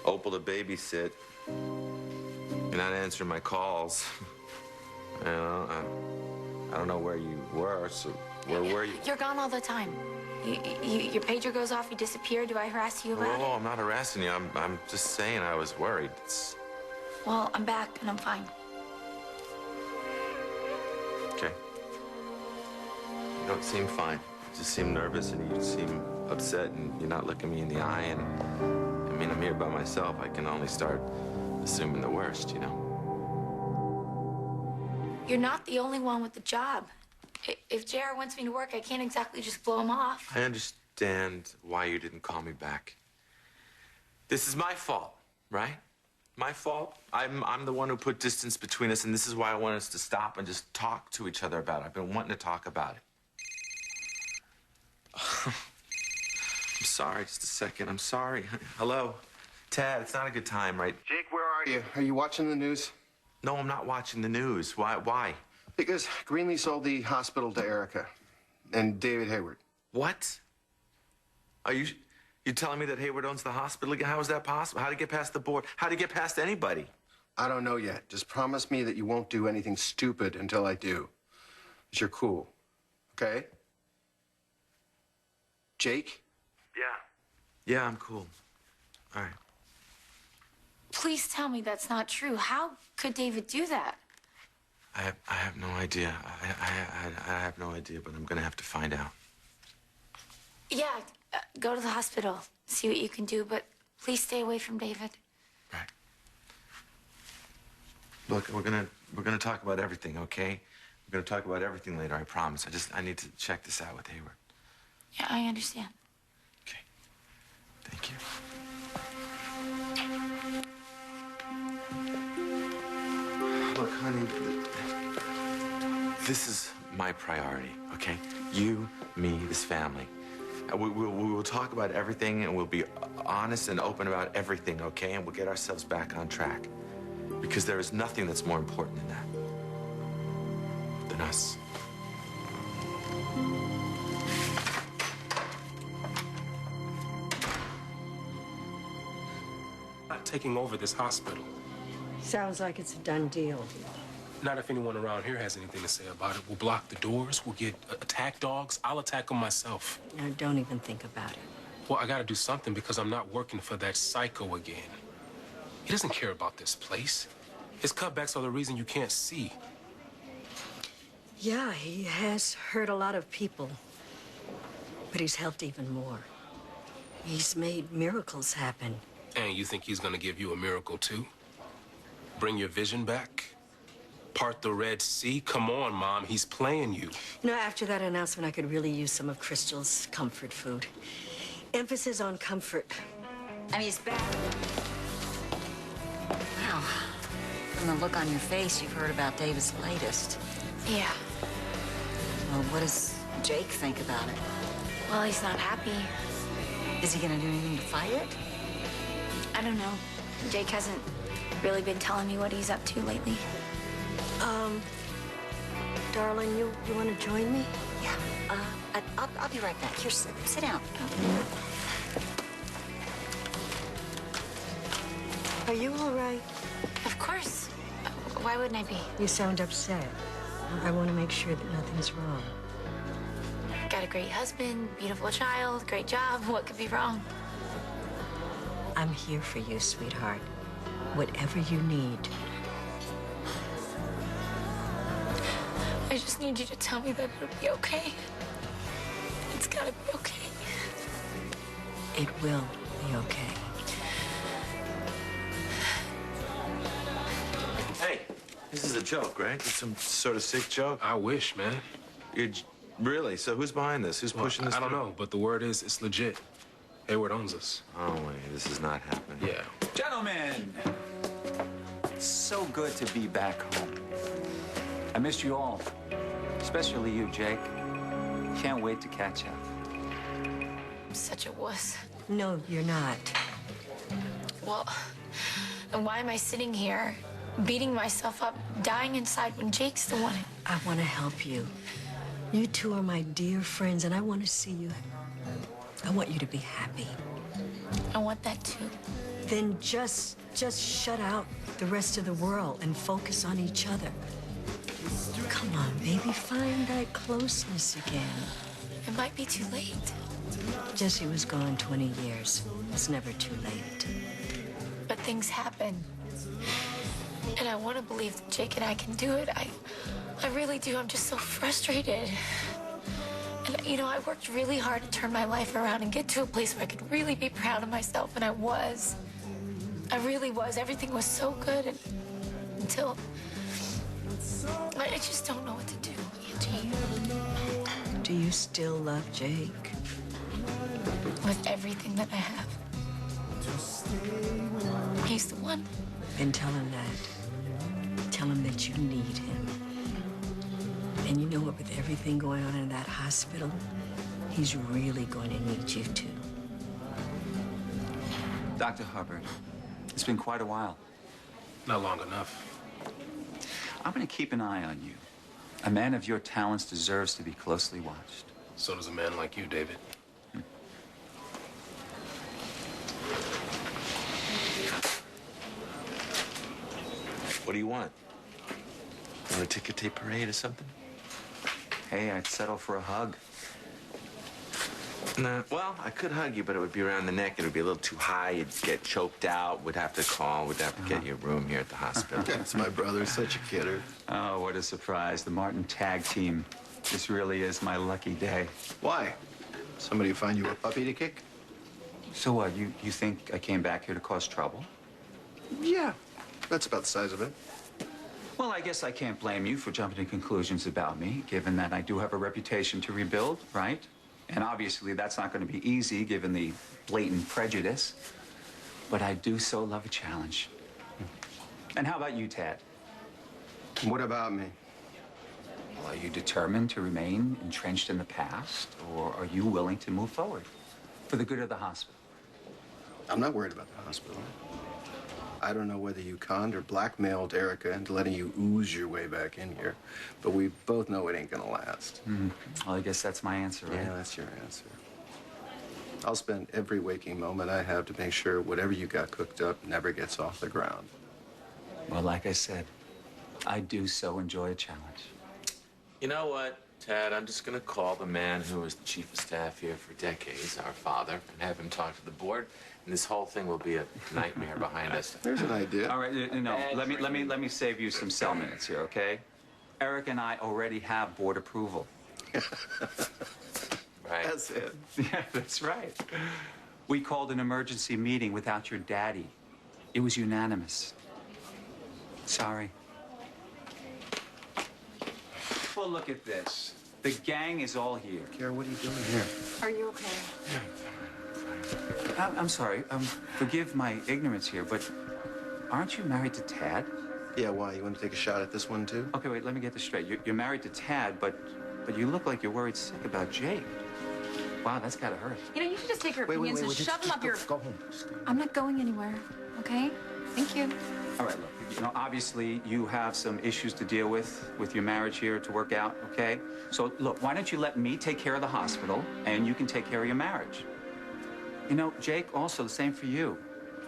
Opal to babysit. You're not answering my calls. I don't know where you were, so where were you? You're gone all the time. Your pager goes off, you disappear. Do I harass you about it? Oh, I'm not harassing you. I'm just saying I was worried. Well, I'm back and I'm fine. Okay. You don't seem fine. You just seem nervous and you seem upset and you're not looking me in the eye. And I mean, I'm here by myself. I can only start assuming the worst, you know? You're not the only one with the job. If JR wants me to work, I can't exactly just blow him off. I understand why you didn't call me back. This is my fault, right? My fault. I'm the one who put distance between us, and this is why I want us to stop and just talk to each other about it. I've been wanting to talk about it. I'm sorry, just a second. I'm sorry. Hello? Tad, it's not a good time, right? Jake, where are you? Are you watching the news? No, I'm not watching the news. Why? Because Greenlee sold the hospital to Erica and David Hayward. What? Are you telling me that Hayward owns the hospital again? How is that possible? How would he get past the board? How would he get past anybody? I don't know yet. Just promise me that you won't do anything stupid until I do. That you're cool, okay? Jake? Yeah, I'm cool. All right. Please tell me that's not true. How could David do that? I have no idea. I have no idea, but I'm gonna have to find out. Yeah, go to the hospital, see what you can do, but please stay away from David. Right. Look, we're gonna talk about everything, okay? We're gonna talk about everything later, I promise. I need to check this out with Hayward. Yeah, I understand. Okay. Thank you. Look, honey, this is my priority, okay? You, me, this family. We will talk about everything, and we'll be honest and open about everything, okay? And we'll get ourselves back on track. Because there is nothing that's more important than that. Than us. Not taking over this hospital. Sounds like it's a done deal. Not if anyone around here has anything to say about it. We'll block the doors. We'll get attack dogs. I'll attack them myself. Now, don't even think about it. Well, I gotta do something because I'm not working for that psycho again. He doesn't care about this place. His cutbacks are the reason you can't see. Yeah, he has hurt a lot of people. But he's helped even more. He's made miracles happen. And you think he's gonna give you a miracle, too? Bring your vision back? Part the Red Sea? Come on, Mom. He's playing you. You know, after that announcement, I could really use some of Crystal's comfort food. Emphasis on comfort. I mean, he's back. Wow. From the look on your face, you've heard about David's latest. Yeah. Well, what does Jake think about it? Well, he's not happy. Is he gonna do anything to fight it? I don't know. Jake hasn't really been telling me what he's up to lately. Darling, you want to join me? Yeah. I'll be right back. Here, sit down. Are you all right? Of course. Why wouldn't I be? You sound upset. I want to make sure that nothing's wrong. Got a great husband, beautiful child, great job. What could be wrong? I'm here for you, sweetheart. Whatever you need. I just need you to tell me that it'll be okay. It's gotta be okay. It will be okay. Hey, this is a joke, right? It's some sort of sick joke. I wish, man. Really? So who's behind this? Who's pushing this? I don't know, but the word is it's legit. Hayward owns us. Oh, wait, this is not happening. Yeah. Gentlemen, it's so good to be back home. I missed you all, especially you, Jake. Can't wait to catch up. I'm such a wuss. No, you're not. Well, then why am I sitting here, beating myself up, dying inside when Jake's the one? I want to help you. You two are my dear friends, and I want to see you. I want you to be happy. I want that too. then just shut out the rest of the world and focus on each other. Come on, baby, find that closeness again. It might be too late. Jesse was gone 20 years. It's never too late. But things happen. And I want to believe that Jake and I can do it. I really do. I'm just so frustrated. And, you know, I worked really hard to turn my life around and get to a place where I could really be proud of myself, and I was. I really was. Everything was so good until... I just don't know what to do, Angie. Do you still love Jake? With everything that I have. He's the one. Then tell him that. Tell him that you need him. And you know what, with everything going on in that hospital, he's really going to need you too. Dr. Hubbard, it's been quite a while. Not long enough. I'm going to keep an eye on you. A man of your talents deserves to be closely watched. So does a man like you, David. What do you want? Want a ticker tape parade or something? Hey, I'd settle for a hug. Nah, well, I could hug you, but it would be around the neck. It would be a little too high. You'd get choked out. We'd have to call. We'd have to get you a room here at the hospital. That's my brother, such a kidder. Oh, what a surprise. The Martin tag team. This really is my lucky day. Why? Somebody find you a puppy to kick? So what, you think I came back here to cause trouble? Yeah, that's about the size of it. Well, I guess I can't blame you for jumping to conclusions about me, given that I do have a reputation to rebuild, right? And obviously that's not going to be easy, given the blatant prejudice. But I do so love a challenge. And how about you, Tad? What about me? Well, are you determined to remain entrenched in the past, or are you willing to move forward for the good of the hospital? I'm not worried about the hospital. I don't know whether you conned or blackmailed Erica into letting you ooze your way back in here, but we both know it ain't gonna last. Well, I guess that's my answer, right? Yeah, that's your answer. I'll spend every waking moment I have to make sure whatever you got cooked up never gets off the ground. Well, like I said, I do so enjoy a challenge. You know what, Tad? I'm just going to call the man who was the chief of staff here for decades, our father, and have him talk to the board. And this whole thing will be a nightmare behind us. There's an idea. All right, no, let me save you some cell minutes here, okay? Eric and I already have board approval. Right? That's it. Yeah, that's right. We called an emergency meeting without your daddy. It was unanimous. Sorry. Well, look at this. The gang is all here. Cara, what are you doing here? Are you okay? I'm sorry. Forgive my ignorance here, but aren't you married to Tad? Yeah, why? You want to take a shot at this one, too? Okay, wait, let me get this straight. You're married to Tad, but you look like you're worried sick about Jake. Wow, that's gotta hurt. You know, you should just take your opinions and just shove them up your... Go home. I'm not going anywhere, okay? Thank you. All right, look, you know, obviously you have some issues to deal with your marriage here to work out, okay? So, look, why don't you let me take care of the hospital, and you can take care of your marriage? You know, Jake, also the same for you.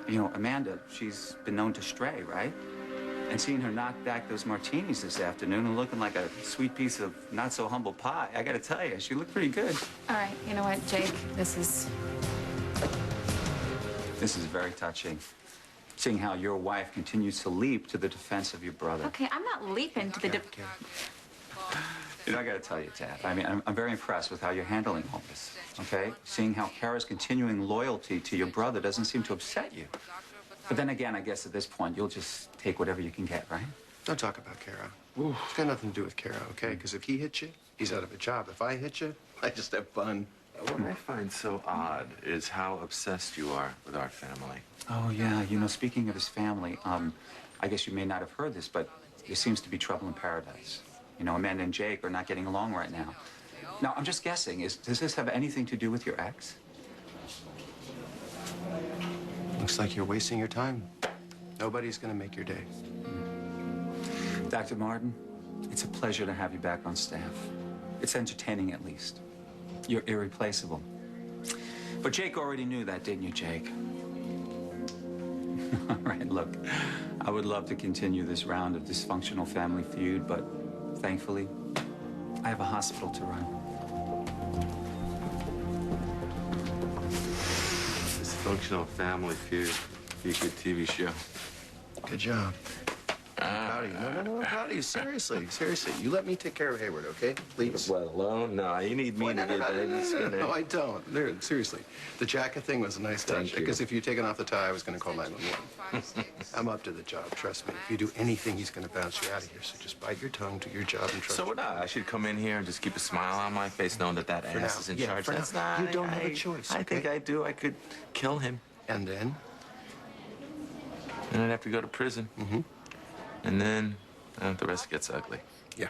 You know, Amanda, she's been known to stray, right? And seeing her knock back those martinis this afternoon and looking like a sweet piece of not-so-humble pie, I gotta tell you, she looked pretty good. All right, you know what, Jake? This is very touching, seeing how your wife continues to leap to the defense of your brother. okay. I'm not leaping to the... You know, I gotta tell you, Tad, I mean, I'm very impressed with how you're handling all this, okay? Seeing how Cara's continuing loyalty to your brother doesn't seem to upset you. But then again, I guess at this point, you'll just take whatever you can get, right? Don't talk about Cara. It's got nothing to do with Cara, okay? Because if he hits you, he's out of a job. If I hit you, I just have fun. What I find so odd is how obsessed you are with our family. Oh, yeah. You know, speaking of his family, I guess you may not have heard this, but there seems to be trouble in paradise. You know, Amanda and Jake are not getting along right now. Now, I'm just guessing, does this have anything to do with your ex? Looks like you're wasting your time. Nobody's gonna make your day. Dr. Martin, it's a pleasure to have you back on staff. It's entertaining, at least. You're irreplaceable. But Jake already knew that, didn't you, Jake? All right, look, I would love to continue this round of dysfunctional family feud, but thankfully, I have a hospital to run. Dysfunctional family feud. Be a good TV show. Good job. I'm proud of you. No, I'm proud of you. Seriously. You let me take care of Hayward, okay? Please. What, alone? No, you need me to get David's skin. No, I don't. There, seriously. The jacket thing was a nice touch. Because if you'd taken off the tie, I was going to call 911. I'm up to the job, trust me. If you do anything, he's going to bounce you out of here. So just bite your tongue, do your job, and trust So me. what? I should come in here and just keep a smile on my face, knowing that that ass is in charge. That's not. You don't have a choice. I think I do. I could kill him. And then? And I'd have to go to prison. Mm-hmm. And then the rest gets ugly. Yeah.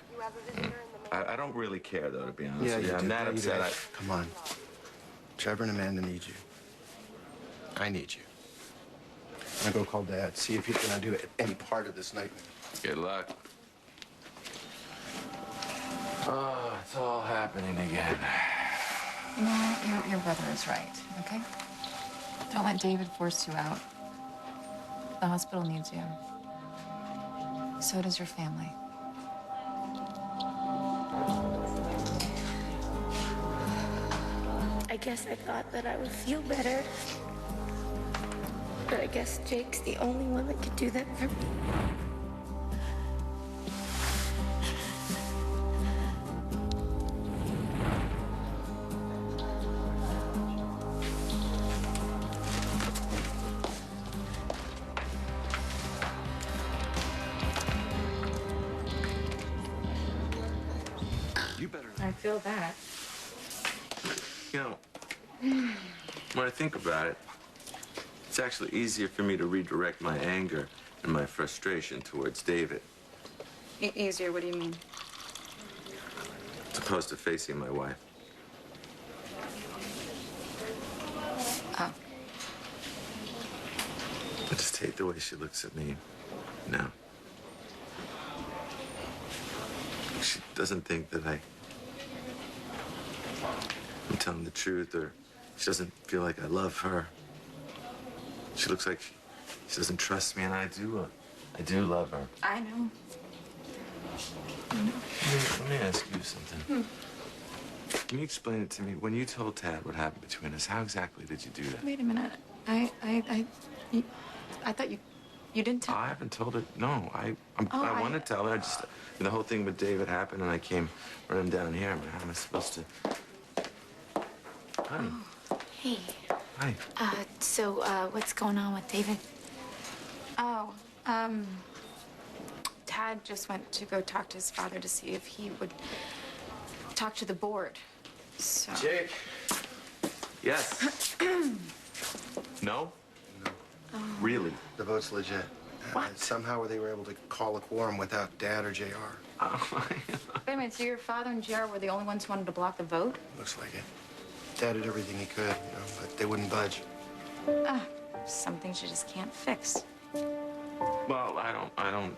I don't really care, though, to be honest Yeah, with you. you I'm do. not Yeah, you upset. do. Come on. Trevor and Amanda need you. I need you. I'm gonna go call Dad, see if he's gonna do any part of this nightmare. Good luck. Oh, it's all happening again. You know, your brother is right, okay? Don't let David force you out. The hospital needs you. So does your family. I guess I thought that I would feel better. But I guess Jake's the only one that could do that for me. You better. I feel that. You know, when I think about it, it's actually easier for me to redirect my anger and my frustration towards David, Easier, what do you mean? as opposed to facing my wife. Oh. I just hate the way she looks at me now. She doesn't think that I'm telling the truth, or she doesn't feel like I love her. She looks like she doesn't trust me, and I do love her. I know. Let me ask you something. Can you explain it to me? When you told Tad what happened between us, how exactly did you do that? Wait a minute. I thought you didn't tell. I haven't told her. No, I I- want to tell her. The whole thing with David happened, and I came running down here. I mean, how am I supposed to? Honey. Hey, Hi. so what's going on with David? Oh, Tad just went to go talk to his father to see if he would talk to the board. So. Jake. Yes. No? No. Really? The vote's legit. What? Somehow they were able to call a quorum without Dad or JR. Oh, Wait a minute, so your father and JR were the only ones who wanted to block the vote? Looks like it. Dad did everything he could, but they wouldn't budge. Some things you just can't fix. Well, I don't,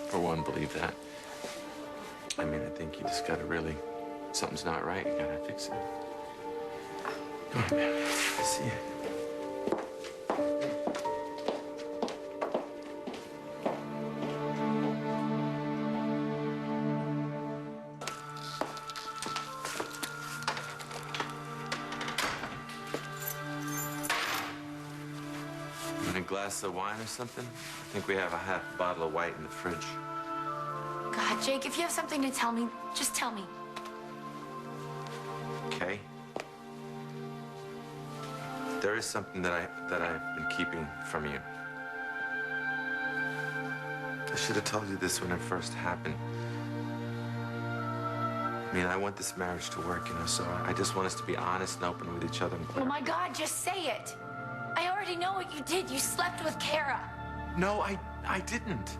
for one, believe that. I mean, I think you just gotta really, something's not right, you gotta fix it. Come on, man. See you. Want a glass of wine or something? I think we have a half bottle of white in the fridge. God, Jake, if you have something to tell me, just tell me. Okay. There is something that I've been keeping from you. I should have told you this when it first happened. I mean, I want this marriage to work, so I just want us to be honest and open with each other. And Oh my God, just say it. I already know what you did. You slept with Cara. No, I didn't.